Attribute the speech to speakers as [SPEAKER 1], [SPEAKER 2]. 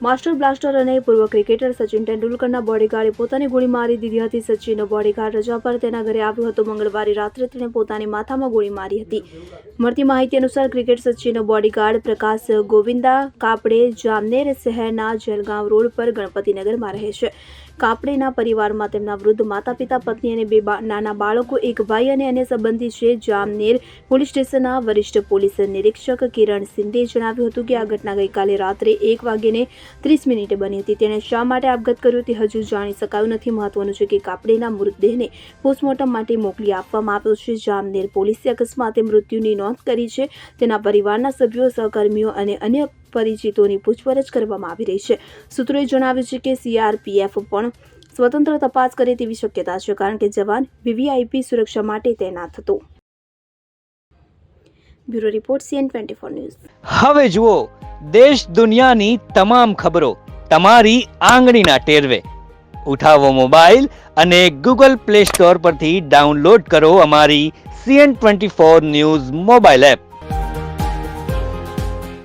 [SPEAKER 1] Master blaster અને પૂર્વ cricketer Sachin તેંડુલકરના બોડીગાર્ડે પોતાની ગોળી મારી દીધી હતી. સચિનનો બોડીગાર્ડ રજા પર તેના ઘરે આવ્યો હતો. મંગળવારે રાત્રે તેણે પોતાની માથામાં ગોળી મારી હતી. મળતી માહિતી અનુસાર ક્રિકેટ સચિનનો બોડીગાર્ડ પ્રકાશ ગોવિંદા કાપડે જામનેર શહેરના જલગાંવ રોડ પર ગણપતિનગરમાં રહે છે. કાપડેના પરિવારમાં તેમના વૃદ્ધ માતા પિતા, પત્ની અને 2 નાના બાળકો, એક ભાઈ અને અન્ય સંબંધી છે. જામનેર પોલીસ સ્ટેશનના વરિષ્ઠ પોલીસ નિરીક્ષક કિરણ શિંદેએ જણાવ્યું હતું કે આ ઘટના ગઈકાલે રાત્રે 1:30 બની હતી. તેણે શા માટે આપઘાત કર્યો તે હજુ જાણી શકાયું નથી. મહત્વનું છે કે કાપડેના મૃતદેહને પોસ્ટમોર્ટમ માટે મોકલી આપવામાં આવ્યો છે. જામનેર પોલીસે અકસ્માતે મૃત્યુની નોંધ કરી છે. તેના પરિવારના સભ્યો, સહકર્મીઓ અને અન્ય પરિચિતોની પૂછપરછ કરવામાં આવી રહી છે. સૂત્રોએ જણાવ્યું છે કે CRPF પણ સ્વતંત્ર તપાસ કરે તેવી શક્યતા છે, કારણ કે જવાન VVIP સુરક્ષા માટે તૈનાત હતો. Bureau report CN24 news.
[SPEAKER 2] હવે જુઓ દેશ દુનિયાની તમામ ખબરો તમારી આંગળીના ટેરવે. ઉઠાવો મોબાઈલ અને Google Play Store પરથી ડાઉનલોડ કરો અમારી CN24 ન્યૂઝ મોબાઈલ એપ.